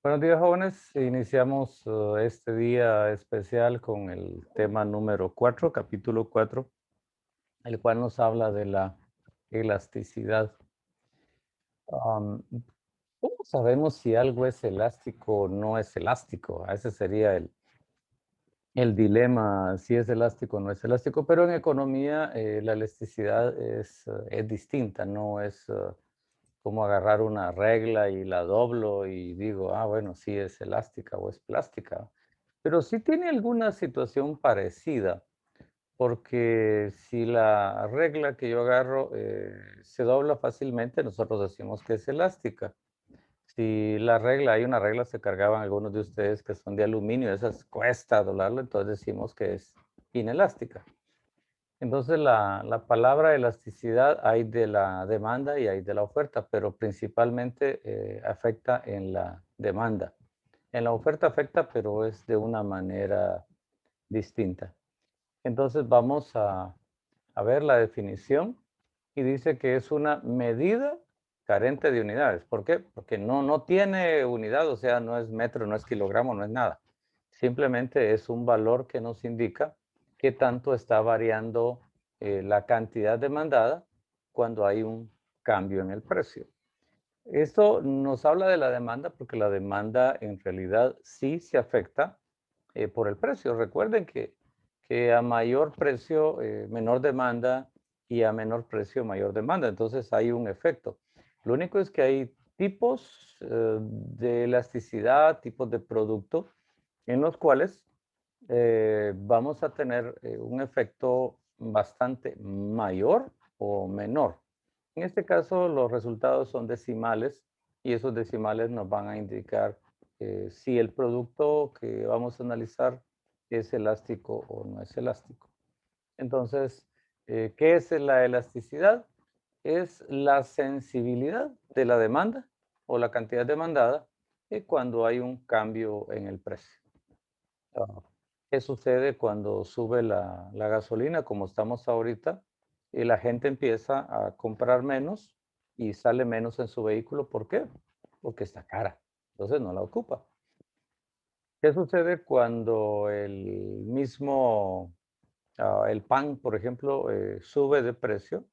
Buenos días, jóvenes. Iniciamos este día especial con el tema número 4, capítulo 4, el cual nos habla de la elasticidad. Am, ¿Cómo sabemos si algo es elástico o no es elástico? Ese sería el dilema, si es elástico o no es elástico, pero en economía la elasticidad es distinta, no es como agarrar una regla y la doblo y digo, ah, bueno, sí es elástica o es plástica. Pero sí tiene alguna situación parecida, porque si la regla que yo agarro se dobla fácilmente, nosotros decimos que es elástica. Si la regla, hay una regla, se cargaban algunos de ustedes que son de aluminio, esas cuesta doblarlo, entonces decimos que es inelástica. Entonces la palabra elasticidad hay de la demanda y hay de la oferta, pero principalmente afecta en la demanda. En la oferta afecta, pero es de una manera distinta. Entonces vamos a ver la definición y dice que es una medida carente de unidades. ¿Por qué? Porque no tiene unidad, o sea, no es metro, no es kilogramo, no es nada. Simplemente es un valor que nos indica qué tanto está variando la cantidad demandada cuando hay un cambio en el precio. Esto nos habla de la demanda porque la demanda en realidad sí se afecta por el precio. Recuerden que a mayor precio, menor demanda y a menor precio, mayor demanda. Entonces hay un efecto. Lo único es que hay tipos de elasticidad, tipos de producto en los cuales vamos a tener un efecto bastante mayor o menor. En este caso, los resultados son decimales y esos decimales nos van a indicar si el producto que vamos a analizar es elástico o no es elástico. Entonces, ¿qué es la elasticidad? Es la sensibilidad de la demanda o la cantidad demandada cuando hay un cambio en el precio. Ah, ¿Qué sucede cuando sube la gasolina, como estamos ahorita? Y la gente empieza a comprar menos y sale menos en su vehículo. ¿Por qué? Porque está cara. Entonces no la ocupa. ¿Qué sucede cuando el pan, por ejemplo, sube de precio?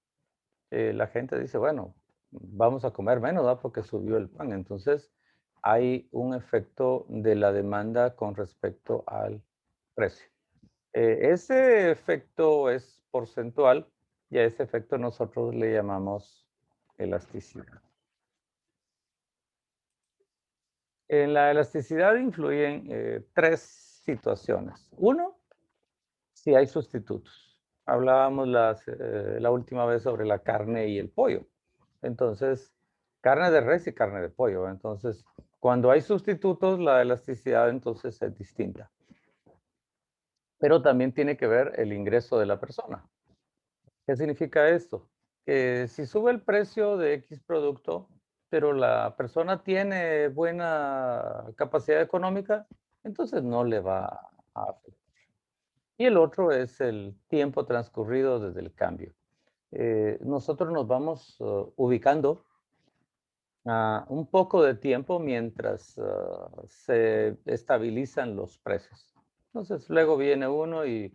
La gente dice, bueno, vamos a comer menos, ¿verdad? Porque subió el pan. Entonces hay un efecto de la demanda con respecto al precio. Ese efecto es porcentual y a ese efecto nosotros le llamamos elasticidad. En la elasticidad influyen tres situaciones. Uno, si hay sustitutos. Hablábamos la última vez sobre la carne y el pollo. Entonces, carne de res y carne de pollo. Entonces, cuando hay sustitutos, la elasticidad entonces es distinta. Pero también tiene que ver el ingreso de la persona. ¿Qué significa esto? Que si sube el precio de X producto, pero la persona tiene buena capacidad económica, entonces no le va a afectar. Y el otro es el tiempo transcurrido desde el cambio. Nosotros nos vamos ubicando a un poco de tiempo mientras se estabilizan los precios. Entonces luego viene uno y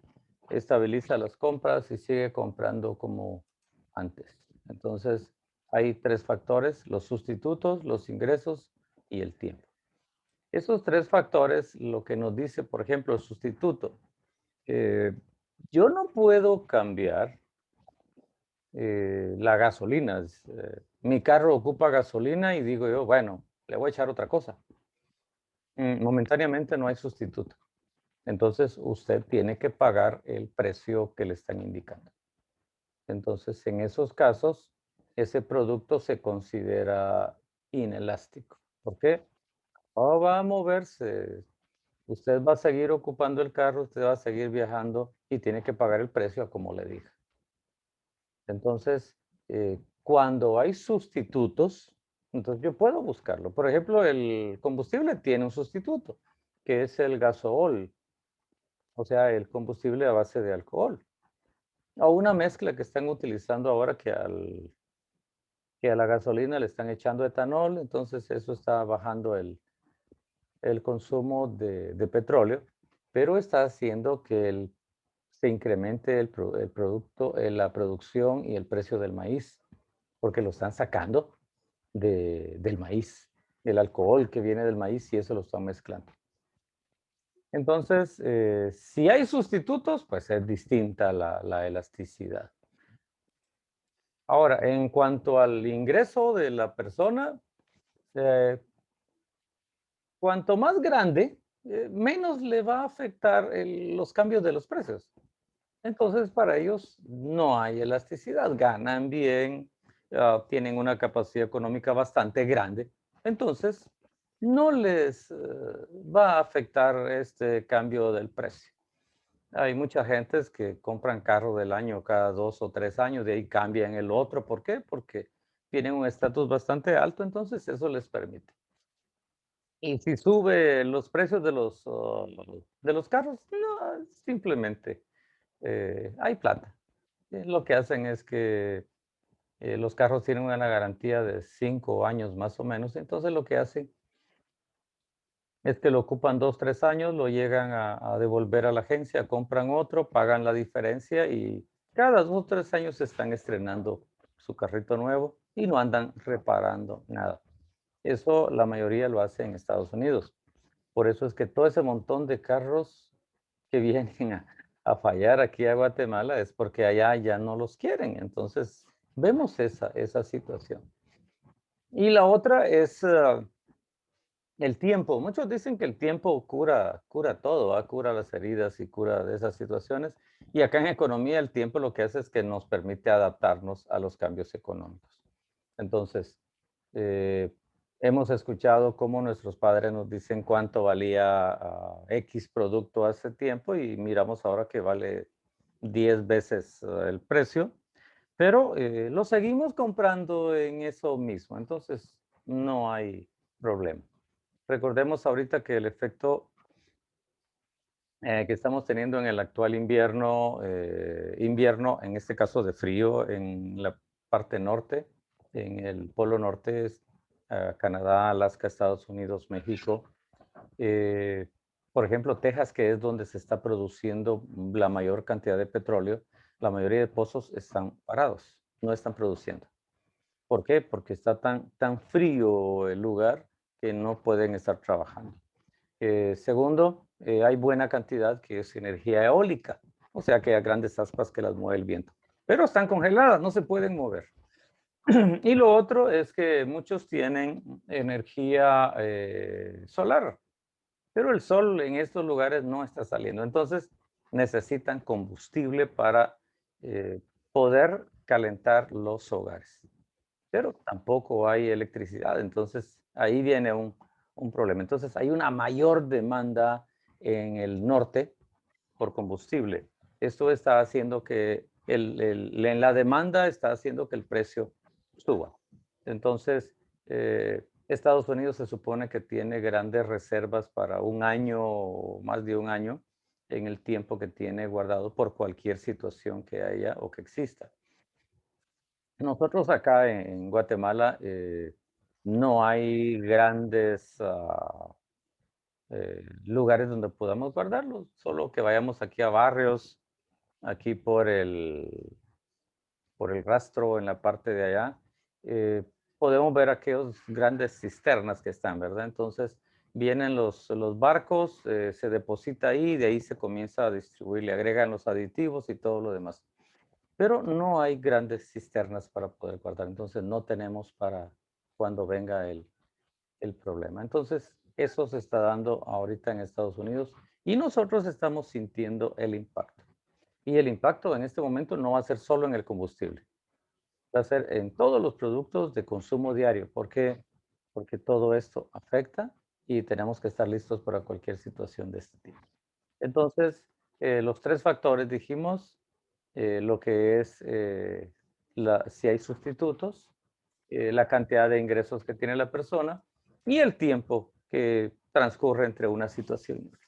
estabiliza las compras y sigue comprando como antes. Entonces hay tres factores: los sustitutos, los ingresos y el tiempo. Esos tres factores, lo que nos dice, por ejemplo, el sustituto, eh, yo no puedo cambiar la gasolina. Mi carro ocupa gasolina y digo yo, bueno, le voy a echar otra cosa. Momentáneamente no hay sustituto. Entonces usted tiene que pagar el precio que le están indicando. Entonces, en esos casos, ese producto se considera inelástico. ¿Por qué? No va a moverse. Usted va a seguir ocupando el carro, usted va a seguir viajando y tiene que pagar el precio a como le dije. Entonces, cuando hay sustitutos, entonces yo puedo buscarlo. Por ejemplo, el combustible tiene un sustituto, que es el gasol, o sea, el combustible a base de alcohol, o una mezcla que están utilizando ahora que a la gasolina le están echando etanol, entonces eso está bajando el consumo de petróleo, pero está haciendo que se incremente el producto, la producción y el precio del maíz, porque lo están sacando del maíz, el alcohol que viene del maíz y eso lo están mezclando. Entonces, si hay sustitutos, pues es distinta la elasticidad. Ahora, en cuanto al ingreso de la persona, eh, cuanto más grande, menos le va a afectar los cambios de los precios. Entonces, para ellos no hay elasticidad, ganan bien, tienen una capacidad económica bastante grande. Entonces, no les va a afectar este cambio del precio. Hay mucha gentes que compran carro del año cada 2 o 3 años, de ahí cambian el otro. ¿Por qué? Porque tienen un estatus bastante alto, entonces eso les permite. Y si sube los precios de los carros, no, simplemente hay plata. Lo que hacen es que los carros tienen una garantía de 5 años más o menos, entonces lo que hacen es que lo ocupan 2, 3 años, lo llegan a devolver a la agencia, compran otro, pagan la diferencia y cada 2 o 3 años se están estrenando su carrito nuevo y no andan reparando nada. Eso la mayoría lo hace en Estados Unidos. Por eso es que todo ese montón de carros que vienen a fallar aquí a Guatemala es porque allá ya no los quieren. Entonces, vemos esa situación. Y la otra es el tiempo. Muchos dicen que el tiempo cura todo, cura las heridas y cura de esas situaciones. Y acá en economía el tiempo lo que hace es que nos permite adaptarnos a los cambios económicos. Entonces, eh, hemos escuchado cómo nuestros padres nos dicen cuánto valía X producto hace tiempo y miramos ahora que vale 10 veces el precio, pero lo seguimos comprando en eso mismo, entonces no hay problema. Recordemos ahorita que el efecto que estamos teniendo en el actual invierno, en este caso de frío, en la parte norte, en el polo norte, Canadá, Alaska, Estados Unidos, México. eh, por ejemplo, Texas, que es donde se está produciendo la mayor cantidad de petróleo, la mayoría de pozos están parados, no están produciendo. ¿Por qué? Porque está tan frío el lugar que no pueden estar trabajando. Segundo, hay buena cantidad que es energía eólica, o sea que hay grandes aspas que las mueve el viento, pero están congeladas, no se pueden mover. Y lo otro es que muchos tienen energía solar, pero el sol en estos lugares no está saliendo, entonces necesitan combustible para poder calentar los hogares, pero tampoco hay electricidad, entonces ahí viene un problema. Entonces hay una mayor demanda en el norte por combustible. Esto está haciendo que en la demanda está haciendo que el precio suba. Entonces, Estados Unidos se supone que tiene grandes reservas para un año o más de un año en el tiempo que tiene guardado por cualquier situación que haya o que exista. Nosotros acá en Guatemala no hay grandes lugares donde podamos guardarlos, solo que vayamos aquí a barrios, aquí por el rastro en la parte de allá, eh, podemos ver aquellos grandes cisternas que están, ¿verdad? Entonces vienen los barcos, se deposita ahí, de ahí se comienza a distribuir, le agregan los aditivos y todo lo demás. Pero no hay grandes cisternas para poder guardar, entonces no tenemos para cuando venga el problema. Entonces, eso se está dando ahorita en Estados Unidos y nosotros estamos sintiendo el impacto. Y el impacto en este momento no va a ser solo en el combustible, va a ser en todos los productos de consumo diario. ¿Por qué? Porque todo esto afecta y tenemos que estar listos para cualquier situación de este tipo. Entonces, los tres factores dijimos, lo que es si hay sustitutos, la cantidad de ingresos que tiene la persona y el tiempo que transcurre entre una situación y otra.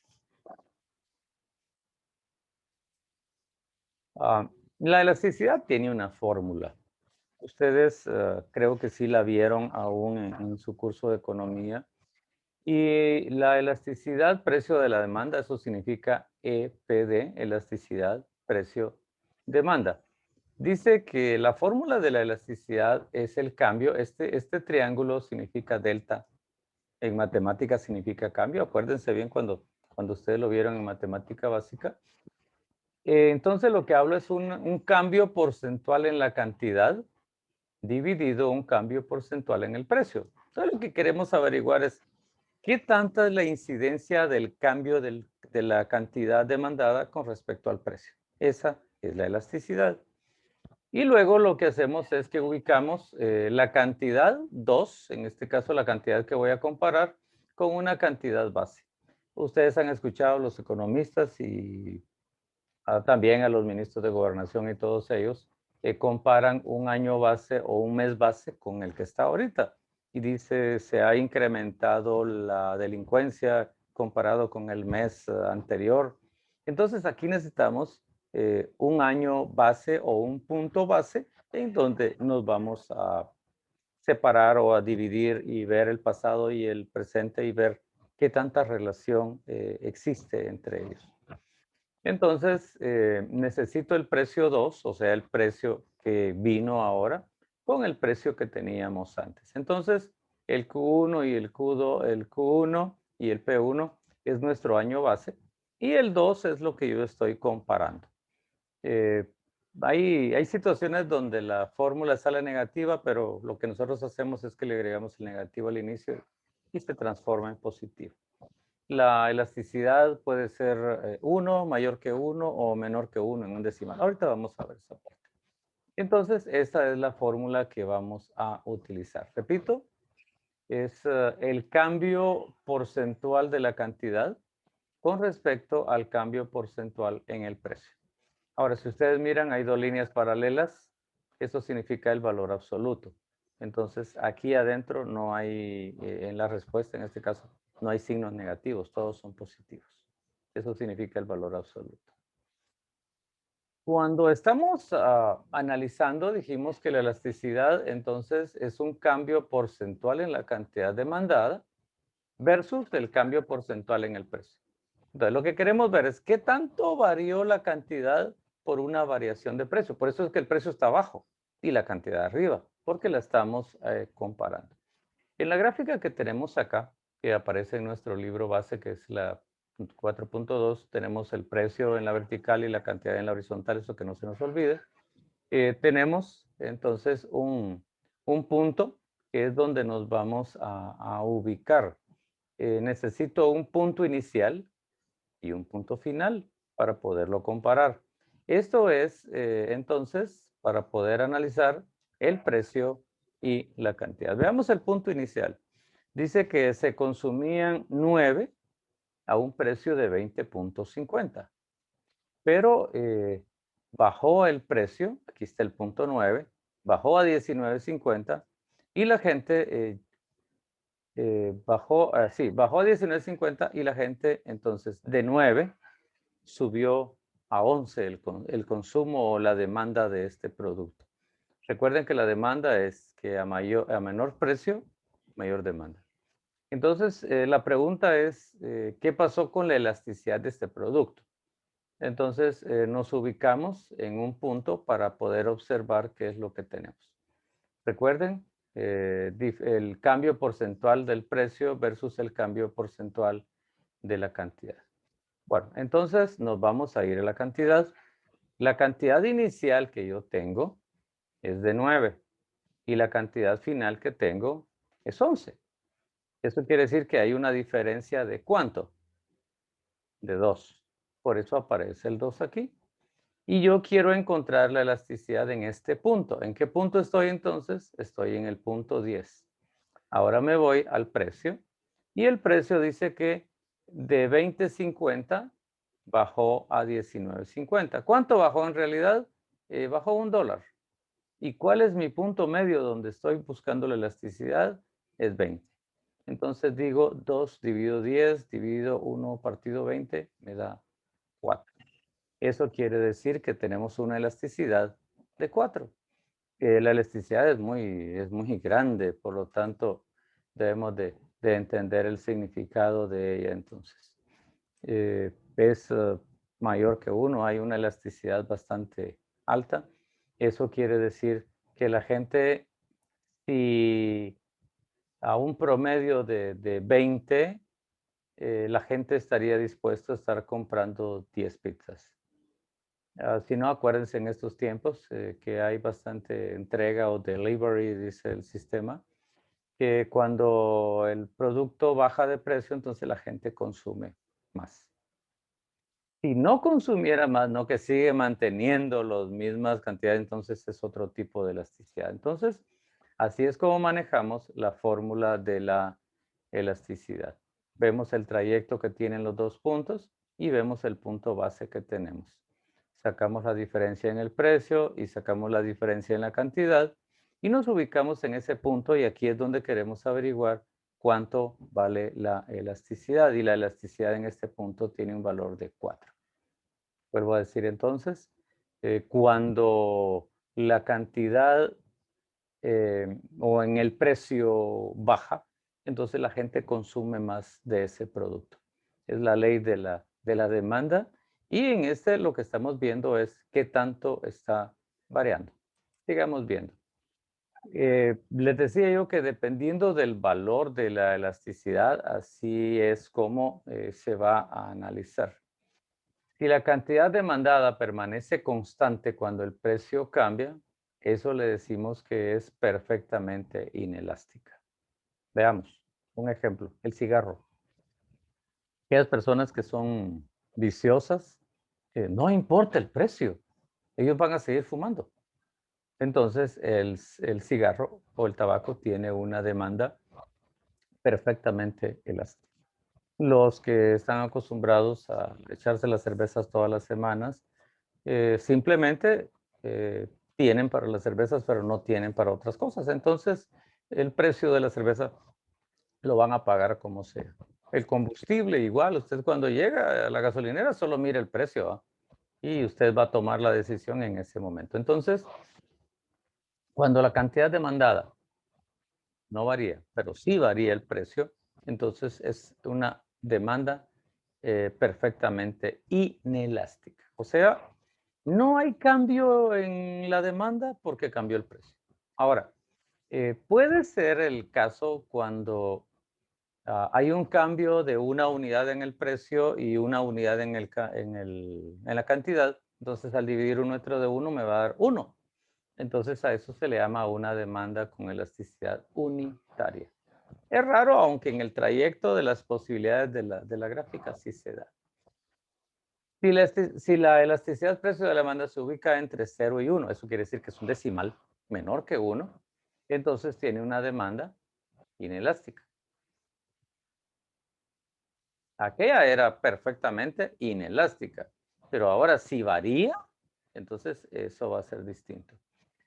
Ah, la elasticidad tiene una fórmula. Ustedes creo que sí la vieron aún en su curso de economía Y la elasticidad, precio de la demanda, eso significa EPD, elasticidad, precio, demanda. Dice que la fórmula de la elasticidad es el cambio. Este triángulo significa delta. En matemática significa cambio. Acuérdense bien cuando ustedes lo vieron en matemática básica. Entonces lo que hablo es un cambio porcentual en la cantidad dividido un cambio porcentual en el precio. Entonces lo que queremos averiguar es qué tanta es la incidencia del cambio de la cantidad demandada con respecto al precio. Esa es la elasticidad. Y luego lo que hacemos es que ubicamos la cantidad 2, en este caso la cantidad que voy a comparar, con una cantidad base. Ustedes han escuchado a los economistas y también a los ministros de gobernación y todos ellos comparan un año base o un mes base con el que está ahorita. Y dice, se ha incrementado la delincuencia comparado con el mes anterior. Entonces aquí necesitamos un año base o un punto base en donde nos vamos a separar o a dividir y ver el pasado y el presente y ver qué tanta relación existe entre ellos. Entonces, necesito el precio 2, o sea, el precio que vino ahora, con el precio que teníamos antes. Entonces, el Q1 y el Q2, el Q1 y el P1 es nuestro año base y el 2 es lo que yo estoy comparando. Eh, hay situaciones donde la fórmula sale negativa, pero lo que nosotros hacemos es que le agregamos el negativo al inicio y se transforma en positivo. La elasticidad puede ser 1, mayor que 1 o menor que 1 en un decimal. Ahorita vamos a ver esa parte. Entonces, esta es la fórmula que vamos a utilizar. Repito, es el cambio porcentual de la cantidad con respecto al cambio porcentual en el precio. Ahora, si ustedes miran, hay dos líneas paralelas. Eso significa el valor absoluto. Entonces, aquí adentro no hay, en la respuesta, en este caso, no hay signos negativos, todos son positivos. Eso significa el valor absoluto. Cuando estamos analizando, dijimos que la elasticidad, entonces, es un cambio porcentual en la cantidad demandada versus el cambio porcentual en el precio. Entonces, lo que queremos ver es qué tanto varió la cantidad por una variación de precio. Por eso es que el precio está abajo y la cantidad arriba, porque la estamos comparando. En la gráfica que tenemos acá, que aparece en nuestro libro base, que es la 4.2, tenemos el precio en la vertical y la cantidad en la horizontal, eso que no se nos olvide. Tenemos entonces un punto que es donde nos vamos a ubicar. Necesito un punto inicial y un punto final para poderlo comparar. Esto es, entonces, para poder analizar el precio y la cantidad. Veamos el punto inicial. Dice que se consumían 9 a un precio de 20.50, pero bajó el precio, aquí está el punto 9, bajó a 19.50 y la gente bajó, sí, bajó a 19.50 y la gente entonces de 9 subió a 11 el consumo o la demanda de este producto. Recuerden que la demanda es que a menor precio, mayor demanda. Entonces, la pregunta es, ¿qué pasó con la elasticidad de este producto? Entonces, nos ubicamos en un punto para poder observar qué es lo que tenemos. Recuerden, el cambio porcentual del precio versus el cambio porcentual de la cantidad. Bueno, entonces nos vamos a ir a la cantidad. La cantidad inicial que yo tengo es de 9 y la cantidad final que tengo es 11. Eso quiere decir que hay una diferencia de ¿cuánto? De 2. Por eso aparece el 2 aquí. Y yo quiero encontrar la elasticidad en este punto. ¿En qué punto estoy entonces? Estoy en el punto 10. Ahora me voy al precio y el precio dice que de 20.50 bajó a 19.50. ¿Cuánto bajó en realidad? Bajó $1. ¿Y cuál es mi punto medio donde estoy buscando la elasticidad? Es 20. Entonces digo 2 dividido 10 dividido 1 partido 20 me da 4. Eso quiere decir que tenemos una elasticidad de 4. La elasticidad es muy grande, por lo tanto, debemos de de entender el significado de ella. Entonces, es mayor que 1, hay una elasticidad bastante alta. Eso quiere decir que la gente, si a un promedio de 20, la gente estaría dispuesta a estar comprando 10 pizzas. Si no, acuérdense en estos tiempos que hay bastante entrega o delivery, dice el sistema, que cuando el producto baja de precio, entonces la gente consume más. Si no consumiera más, no que sigue manteniendo las mismas cantidades, entonces es otro tipo de elasticidad. Entonces, así es como manejamos la fórmula de la elasticidad. Vemos el trayecto que tienen los dos puntos y vemos el punto base que tenemos. Sacamos la diferencia en el precio y sacamos la diferencia en la cantidad y nos ubicamos en ese punto y aquí es donde queremos averiguar cuánto vale la elasticidad y la elasticidad en este punto tiene un valor de 4. Vuelvo a decir entonces, cuando la cantidad o en el precio baja, entonces la gente consume más de ese producto. Es la ley de la demanda y en este lo que estamos viendo es qué tanto está variando. Sigamos viendo. Les decía yo que dependiendo del valor de la elasticidad, así es como se va a analizar. Si la cantidad demandada permanece constante cuando el precio cambia, eso le decimos que es perfectamente inelástica. Veamos un ejemplo, el cigarro. Aquellas personas que son viciosas, no importa el precio, ellos van a seguir fumando. Entonces, el cigarro o el tabaco tiene una demanda perfectamente elástica. Los que están acostumbrados a echarse las cervezas todas las semanas, simplemente tienen para las cervezas, pero no tienen para otras cosas. Entonces, el precio de la cerveza lo van a pagar como sea. El combustible igual, usted cuando llega a la gasolinera solo mira el precio, ¿ah? Y usted va a tomar la decisión en ese momento. Entonces, cuando la cantidad demandada no varía, pero sí varía el precio, entonces es una demanda perfectamente inelástica. O sea, no hay cambio en la demanda porque cambió el precio. Ahora, puede ser el caso cuando hay un cambio de una unidad en el precio y una unidad en la cantidad. Entonces, al dividir un metro de 1 me va a dar 1. Entonces, a eso se le llama una demanda con elasticidad unitaria. Es raro, aunque en el trayecto de las posibilidades de la gráfica sí se da. Si la elasticidad precio de la demanda se ubica entre 0 y 1, eso quiere decir que es un decimal menor que 1, entonces tiene una demanda inelástica. Aquella era perfectamente inelástica, pero ahora si varía, entonces eso va a ser distinto.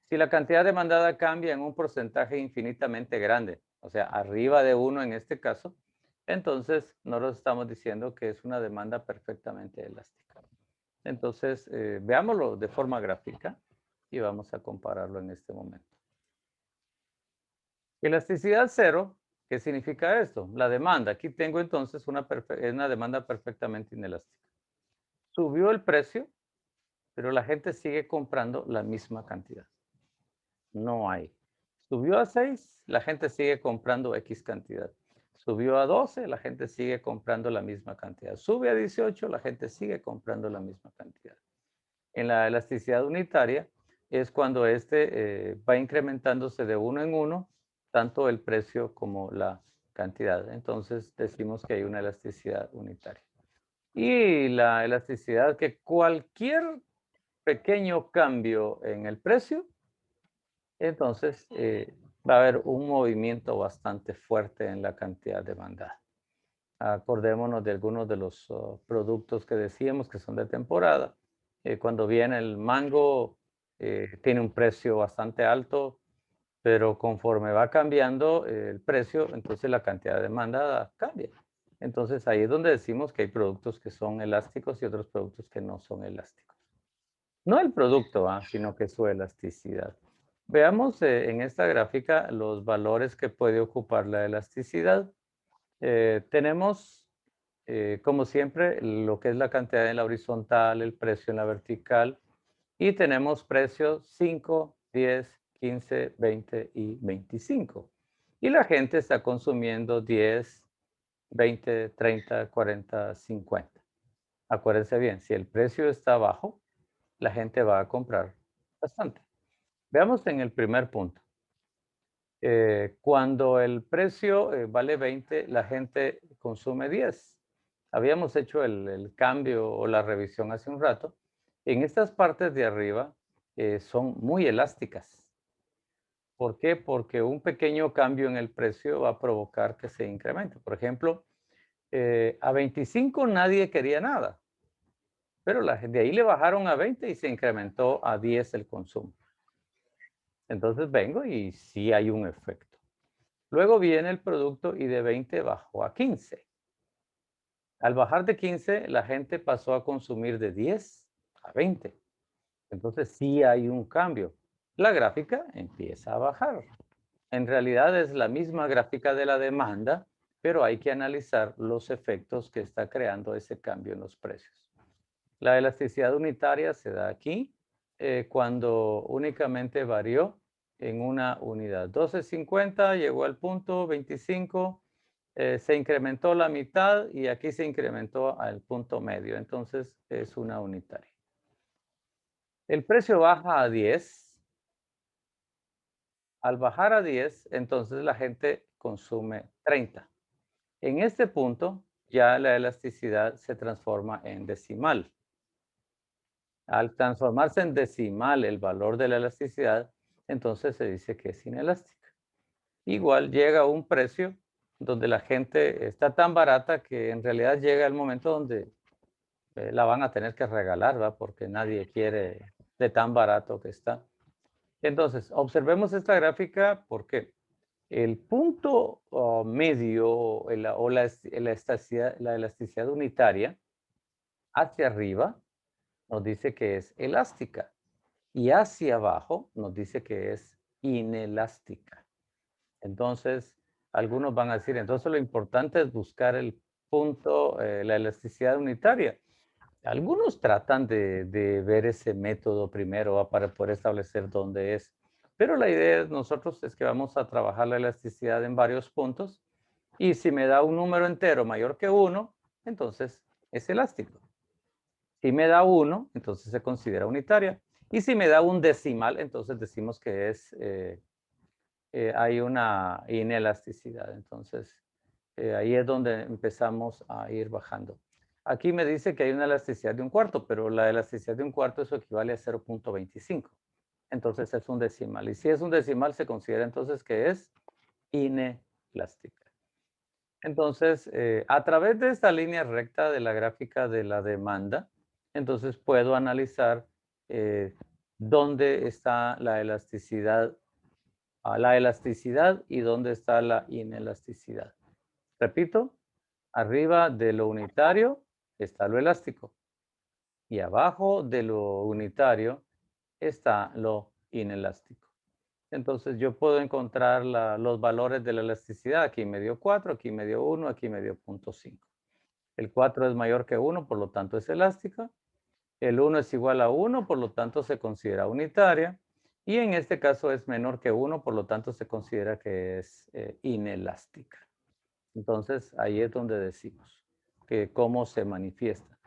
Si la cantidad demandada cambia en un porcentaje infinitamente grande, o sea, arriba de 1 en este caso, entonces nosotros estamos diciendo que es una demanda perfectamente elástica. Entonces, veámoslo de forma gráfica y vamos a compararlo en este momento. Elasticidad cero, ¿qué significa esto? La demanda. Aquí tengo entonces una demanda perfectamente inelástica. Subió el precio, pero la gente sigue comprando la misma cantidad. No hay. Subió a 6, la gente sigue comprando X cantidad. Subió a 12, la gente sigue comprando la misma cantidad. Sube a 18, la gente sigue comprando la misma cantidad. En la elasticidad unitaria es cuando va incrementándose de 1 en 1, tanto el precio como la cantidad. Entonces decimos que hay una elasticidad unitaria. Y la elasticidad que cualquier pequeño cambio en el precio, entonces va a haber un movimiento bastante fuerte en la cantidad demandada. Acordémonos de algunos de los productos que decíamos que son de temporada. Cuando viene el mango, tiene un precio bastante alto, pero conforme va cambiando el precio, entonces la cantidad demandada cambia. Entonces ahí es donde decimos que hay productos que son elásticos y otros productos que no son elásticos. No el producto, sino que su elasticidad. Veamos en esta gráfica los valores que puede ocupar la elasticidad. Tenemos, como siempre, lo que es la cantidad en la horizontal, el precio en la vertical, y tenemos precios 5, 10, 15, 20 y 25. Y la gente está consumiendo 10, 20, 30, 40, 50. Acuérdense bien, si el precio está bajo, la gente va a comprar bastante. Veamos en el primer punto. Cuando el precio vale 20, la gente consume 10. Habíamos hecho el cambio o la revisión hace un rato. En estas partes de arriba son muy elásticas. ¿Por qué? Porque un pequeño cambio en el precio va a provocar que se incremente. Por ejemplo, a 25 nadie quería nada, pero de ahí le bajaron a 20 y se incrementó a 10 el consumo. Entonces vengo y sí hay un efecto. Luego viene el producto y de 20 bajó a 15. Al bajar de 15, la gente pasó a consumir de 10 a 20. Entonces sí hay un cambio. La gráfica empieza a bajar. En realidad es la misma gráfica de la demanda, pero hay que analizar los efectos que está creando ese cambio en los precios. La elasticidad unitaria se da aquí cuando únicamente varió en una unidad. 12.50 llegó al punto 25, se incrementó la mitad y aquí se incrementó al punto medio. Entonces es una unitaria. El precio baja a 10. Al bajar a 10, entonces la gente consume 30. En este punto ya la elasticidad se transforma en decimal. Al transformarse en decimal el valor de la elasticidad, entonces se dice que es inelástica. Igual llega un precio donde la gente está tan barata que en realidad llega el momento donde la van a tener que regalar, ¿va? Porque nadie quiere de tan barato que está. Entonces, observemos esta gráfica porque el punto medio o la elasticidad unitaria hacia arriba nos dice que es elástica y hacia abajo nos dice que es inelástica. Entonces, algunos van a decir, entonces lo importante es buscar el punto, la elasticidad unitaria. Algunos tratan de ver ese método primero para poder establecer dónde es. Pero la idea de nosotros es que vamos a trabajar la elasticidad en varios puntos y si me da un número entero mayor que 1, entonces es elástico. Si me da 1, entonces se considera unitaria. Y si me da un decimal, entonces decimos que hay una inelasticidad. Entonces, ahí es donde empezamos a ir bajando. Aquí me dice que hay una elasticidad de un cuarto, pero la elasticidad de un cuarto eso equivale a 0.25. Entonces es un decimal. Y si es un decimal, se considera entonces que es inelástica. Entonces, a través de esta línea recta de la gráfica de la demanda, entonces puedo analizar dónde está la elasticidad y dónde está la inelasticidad. Repito, arriba de lo unitario está lo elástico y abajo de lo unitario está lo inelástico. Entonces yo puedo encontrar los valores de la elasticidad. Aquí me dio 4, aquí me dio 1, aquí me dio 0.5. El 4 es mayor que 1, por lo tanto es elástica. El 1 es igual a 1, por lo tanto se considera unitaria. Y en este caso es menor que 1, por lo tanto se considera que es inelástica. Entonces ahí es donde decimos que cómo se manifiesta.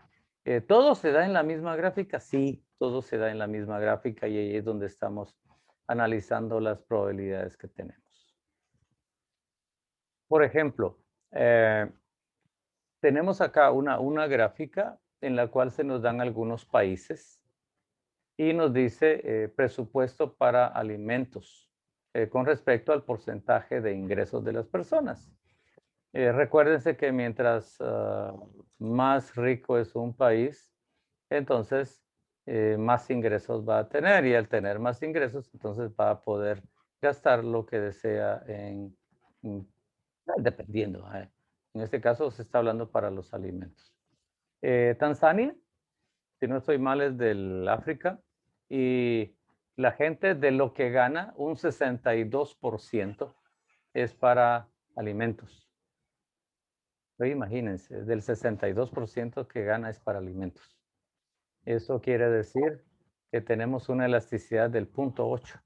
¿Todo se da en la misma gráfica? Sí, todo se da en la misma gráfica y ahí es donde estamos analizando las probabilidades que tenemos. Por ejemplo, tenemos acá una gráfica en la cual se nos dan algunos países y nos dice presupuesto para alimentos con respecto al porcentaje de ingresos de las personas. Recuérdense que mientras más rico es un país, entonces más ingresos va a tener y al tener más ingresos, entonces va a poder gastar lo que desea dependiendo. En este caso se está hablando para los alimentos. Tanzania, si no estoy mal, es del África y la gente de lo que gana, un 62% es para alimentos. Pero imagínense, del 62% que gana es para alimentos. Eso quiere decir que tenemos una elasticidad del 0.8.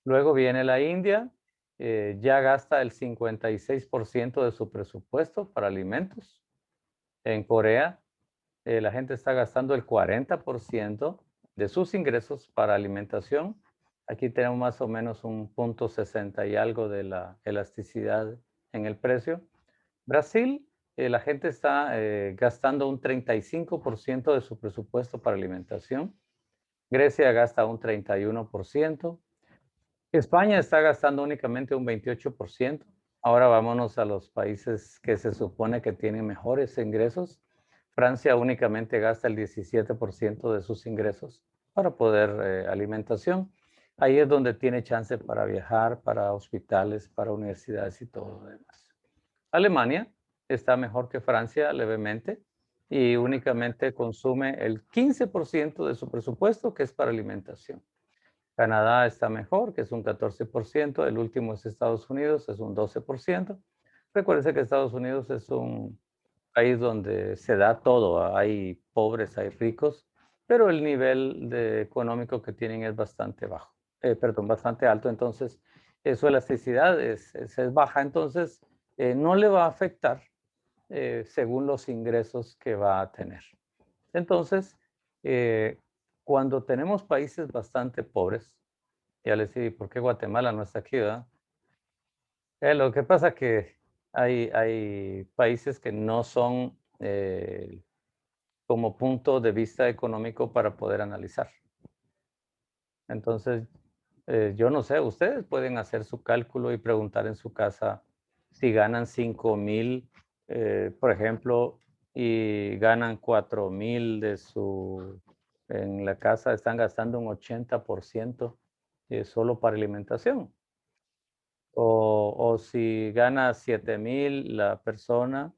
Luego viene la India, ya gasta el 56% de su presupuesto para alimentos. En Corea, la gente está gastando el 40% de sus ingresos para alimentación. Aquí tenemos más o menos un 0.60 y algo de la elasticidad en el precio. Brasil, la gente está gastando un 35% de su presupuesto para alimentación. Grecia gasta un 31%. España está gastando únicamente un 28%. Ahora vámonos a los países que se supone que tienen mejores ingresos. Francia únicamente gasta el 17% de sus ingresos para poder alimentación. Ahí es donde tiene chance para viajar, para hospitales, para universidades y todo lo demás. Alemania está mejor que Francia levemente y únicamente consume el 15% de su presupuesto, que es para alimentación. Canadá está mejor, que es un 14%. El último es Estados Unidos, es un 12%. Recuérdense que Estados Unidos es un país donde se da todo. Hay pobres, hay ricos, pero el nivel económico que tienen es bastante bajo. Perdón, bastante alto. Entonces, su elasticidad es baja. Entonces, no le va a afectar según los ingresos que va a tener. Entonces, cuando tenemos países bastante pobres, ya les dije, ¿por qué Guatemala no está aquí, verdad? Lo que pasa es que hay países que no son como punto de vista económico para poder analizar. Entonces, yo no sé, ustedes pueden hacer su cálculo y preguntar en su casa si ganan 5,000, por ejemplo, y ganan 4,000 en la casa, están gastando un 80% solo para alimentación. O si gana 7,000 la persona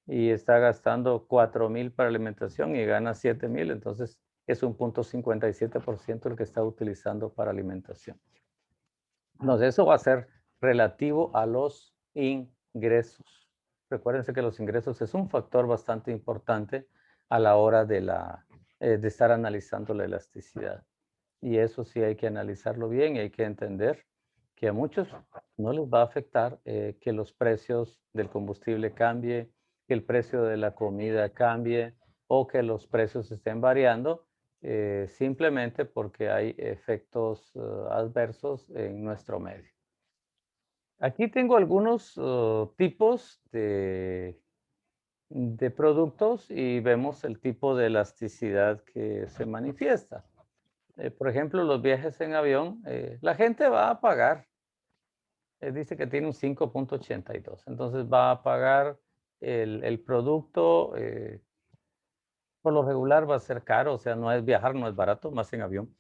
y está gastando 4,000 para alimentación y gana 7,000, entonces es un 0.57% el que está utilizando para alimentación. Entonces, eso va a ser relativo a los ingresos. Recuérdense que los ingresos es un factor bastante importante a la hora de estar analizando la elasticidad. Y eso sí hay que analizarlo bien y hay que entender que a muchos no les va a afectar que los precios del combustible cambie, que el precio de la comida cambie o que los precios estén variando simplemente porque hay efectos adversos en nuestro medio. Aquí tengo algunos tipos de productos y vemos el tipo de elasticidad que se manifiesta. Por ejemplo, los viajes en avión, la gente va a pagar, dice que tiene un 5.82, entonces va a pagar el producto, por lo regular va a ser caro, o sea, no es viajar, no es barato, más en avión.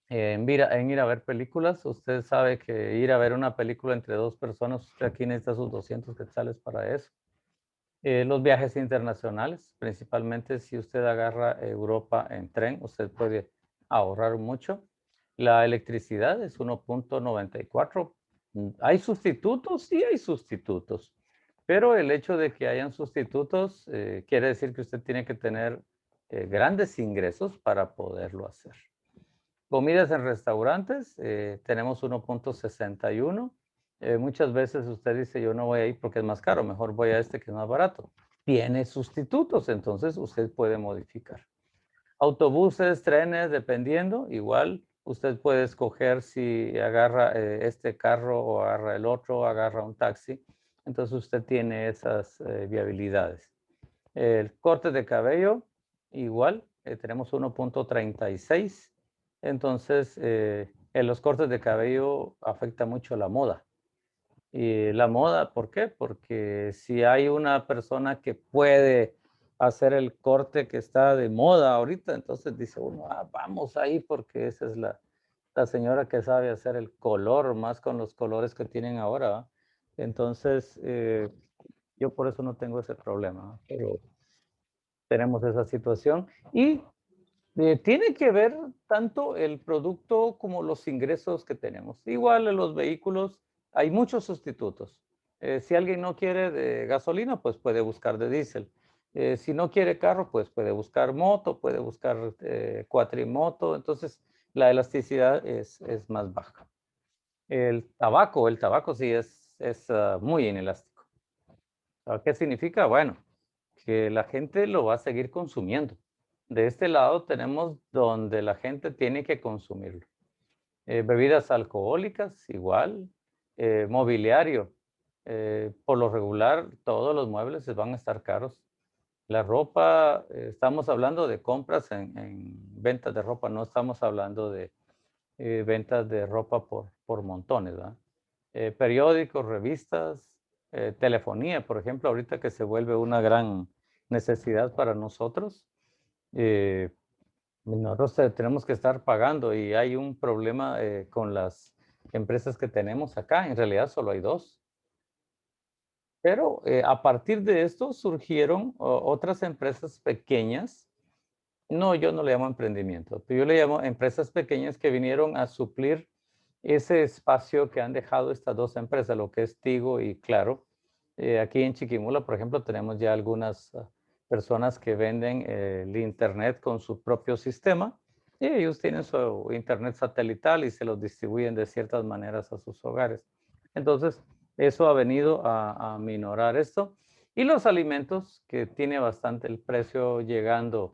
En ir a ver películas, usted sabe que ir a ver una película entre dos personas, usted aquí necesita sus 200 quetzales para eso. Los viajes internacionales, principalmente si usted agarra Europa en tren, usted puede ahorrar mucho. La electricidad es 1.94. ¿Hay sustitutos? Sí hay sustitutos. Pero el hecho de que hayan sustitutos quiere decir que usted tiene que tener grandes ingresos para poderlo hacer. Comidas en restaurantes, tenemos 1.61. Muchas veces usted dice, yo no voy a ir porque es más caro, mejor voy a este que es más barato. Tiene sustitutos, entonces usted puede modificar. Autobuses, trenes, dependiendo, igual usted puede escoger si agarra este carro o agarra el otro, agarra un taxi. Entonces usted tiene esas viabilidades. El corte de cabello, igual, tenemos 1.36. Entonces, en los cortes de cabello afecta mucho la moda. Y la moda, ¿por qué? Porque si hay una persona que puede hacer el corte que está de moda ahorita, entonces dice uno, vamos ahí porque esa es la señora que sabe hacer el color, más con los colores que tienen ahora. ¿Va? Entonces, yo por eso no tengo ese problema, ¿va? Pero tenemos esa situación y tiene que ver tanto el producto como los ingresos que tenemos. Igual en los vehículos hay muchos sustitutos. Si alguien no quiere de gasolina, pues puede buscar de diésel. Si no quiere carro, pues puede buscar moto, puede buscar cuatrimoto. Entonces, la elasticidad es más baja. El tabaco sí es muy inelástico. ¿Qué significa? Bueno, que la gente lo va a seguir consumiendo. De este lado tenemos donde la gente tiene que consumirlo. Bebidas alcohólicas, igual. Mobiliario. Por lo regular, todos los muebles van a estar caros. La ropa, estamos hablando de compras en ventas de ropa, no estamos hablando de ventas de ropa por montones, ¿verdad? Periódicos, revistas, telefonía, por ejemplo, ahorita que se vuelve una gran necesidad para nosotros. eh, Nosotros tenemos que estar pagando y hay un problema con las empresas que tenemos acá. En realidad solo hay dos. Pero a partir de esto surgieron otras empresas pequeñas. No, yo no le llamo emprendimiento, pero yo le llamo empresas pequeñas que vinieron a suplir ese espacio que han dejado estas dos empresas, lo que es Tigo y Claro. Aquí en Chiquimula, por ejemplo, tenemos ya algunas personas que venden el internet con su propio sistema y ellos tienen su internet satelital y se los distribuyen de ciertas maneras a sus hogares. Entonces, eso ha venido a minorar esto. Y los alimentos, que tiene bastante el precio llegando,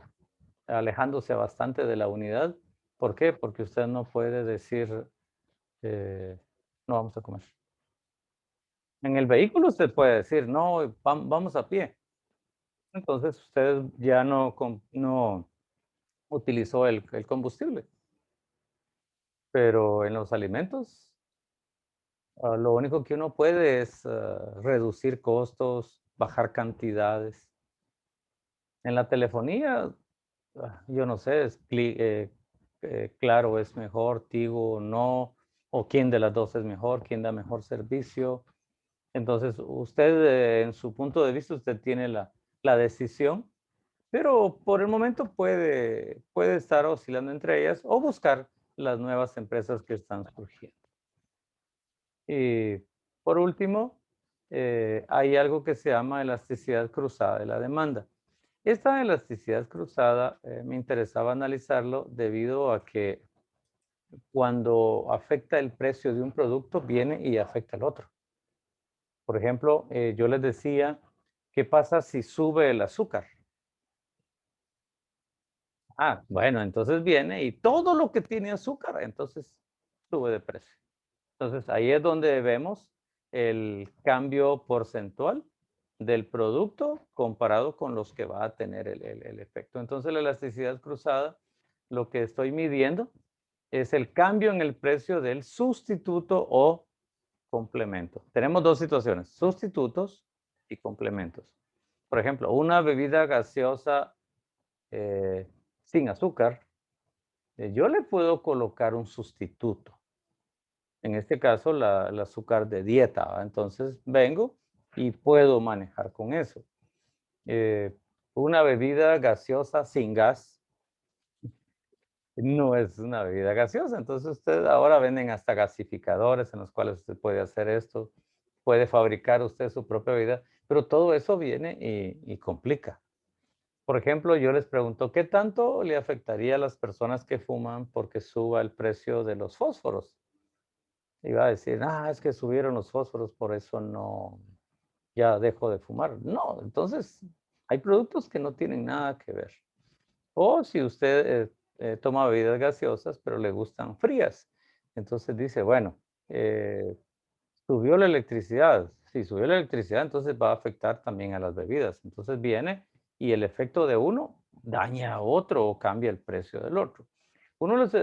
alejándose bastante de la unidad. ¿Por qué? Porque usted no puede decir, no vamos a comer. En el vehículo usted puede decir, no, vamos a pie. Entonces usted ya no utilizó el combustible. Pero en los alimentos, lo único que uno puede es reducir costos, bajar cantidades. En la telefonía, yo no sé, Claro es mejor, Tigo no, o quién de las dos es mejor, quién da mejor servicio. Entonces, usted, en su punto de vista, usted tiene la decisión, pero por el momento puede estar oscilando entre ellas o buscar las nuevas empresas que están surgiendo. Y por último, hay algo que se llama elasticidad cruzada de la demanda. Esta elasticidad cruzada me interesaba analizarlo debido a que cuando afecta el precio de un producto, viene y afecta al otro. Por ejemplo, yo les decía, ¿qué pasa si sube el azúcar? Bueno, entonces viene y todo lo que tiene azúcar, entonces sube de precio. Entonces ahí es donde vemos el cambio porcentual del producto comparado con los que va a tener el efecto. Entonces la elasticidad cruzada, lo que estoy midiendo es el cambio en el precio del sustituto o complemento. Tenemos dos situaciones, sustitutos y complementos. Por ejemplo, una bebida gaseosa sin azúcar, yo le puedo colocar un sustituto. En este caso, el azúcar de dieta, ¿va? Entonces vengo y puedo manejar con eso. Eh, una bebida gaseosa sin gas no es una bebida gaseosa. Entonces usted ahora venden hasta gasificadores en los cuales usted puede hacer esto, puede fabricar usted su propia bebida, pero todo eso viene y complica. Por ejemplo, yo les pregunto, ¿qué tanto le afectaría a las personas que fuman porque suba el precio de los fósforos? Iba a decir, es que subieron los fósforos, por eso no, ya dejo de fumar. No, entonces hay productos que no tienen nada que ver. O si usted toma bebidas gaseosas, pero le gustan frías. Entonces dice, bueno, eh, subió la electricidad. Si subió la electricidad, entonces va a afectar también a las bebidas. Entonces viene y el efecto de uno daña a otro o cambia el precio del otro. Uno de los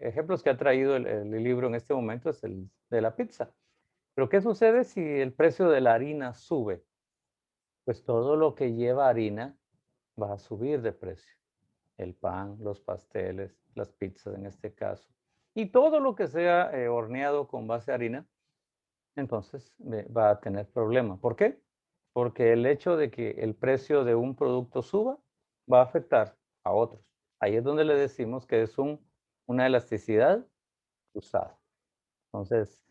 ejemplos que ha traído el libro en este momento es el de la pizza. Pero ¿qué sucede si el precio de la harina sube? Pues todo lo que lleva harina va a subir de precio. El pan, los pasteles, las pizzas en este caso. Y todo lo que sea horneado con base de harina, entonces va a tener problema. ¿Por qué? Porque el hecho de que el precio de un producto suba va a afectar a otros. Ahí es donde le decimos que es una elasticidad usada. Entonces,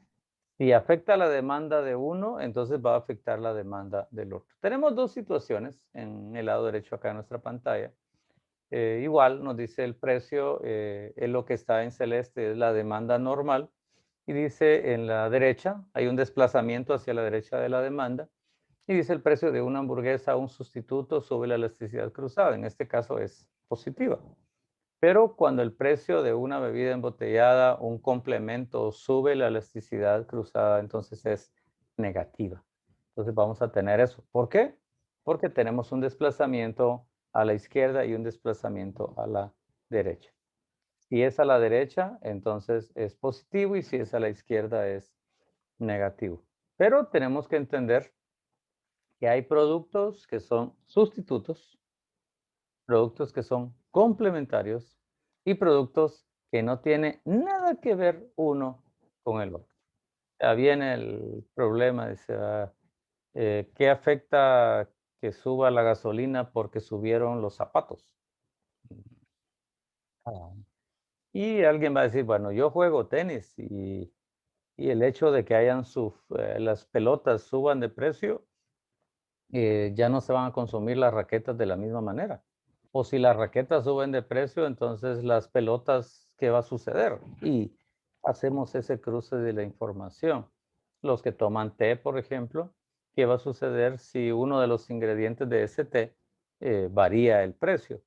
Si afecta la demanda de uno, entonces va a afectar la demanda del otro. Tenemos dos situaciones en el lado derecho acá en nuestra pantalla. Igual nos dice el precio, es lo que está en celeste, es la demanda normal. Y dice en la derecha, hay un desplazamiento hacia la derecha de la demanda. Y dice el precio de una hamburguesa, un sustituto, sube la elasticidad cruzada. En este caso es positiva. Pero cuando el precio de una bebida embotellada, un complemento, sube la elasticidad cruzada, entonces es negativa. Entonces vamos a tener eso. ¿Por qué? Porque tenemos un desplazamiento a la izquierda y un desplazamiento a la derecha. Si es a la derecha, entonces es positivo y si es a la izquierda es negativo. Pero tenemos que entender que hay productos que son sustitutos, productos que son complementarios y productos que no tienen nada que ver uno con el otro. Ya viene el problema, dice, ¿qué afecta que suba la gasolina porque subieron los zapatos? Ah. Y alguien va a decir, bueno, yo juego tenis y el hecho de que las pelotas suban de precio, ya no se van a consumir las raquetas de la misma manera. O si las raquetas suben de precio, entonces las pelotas, ¿qué va a suceder? Y hacemos ese cruce de la información. Los que toman té, por ejemplo, ¿qué va a suceder si uno de los ingredientes de ese té varía el precio?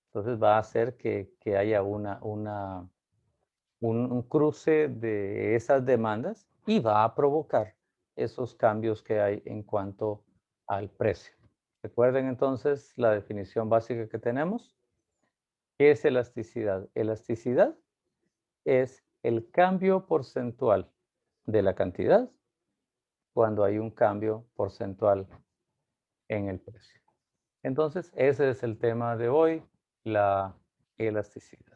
Entonces va a hacer que haya un cruce de esas demandas y va a provocar esos cambios que hay en cuanto al precio. Recuerden entonces la definición básica que tenemos. ¿Qué es elasticidad? Elasticidad es el cambio porcentual de la cantidad cuando hay un cambio porcentual en el precio. Entonces, ese es el tema de hoy, la elasticidad.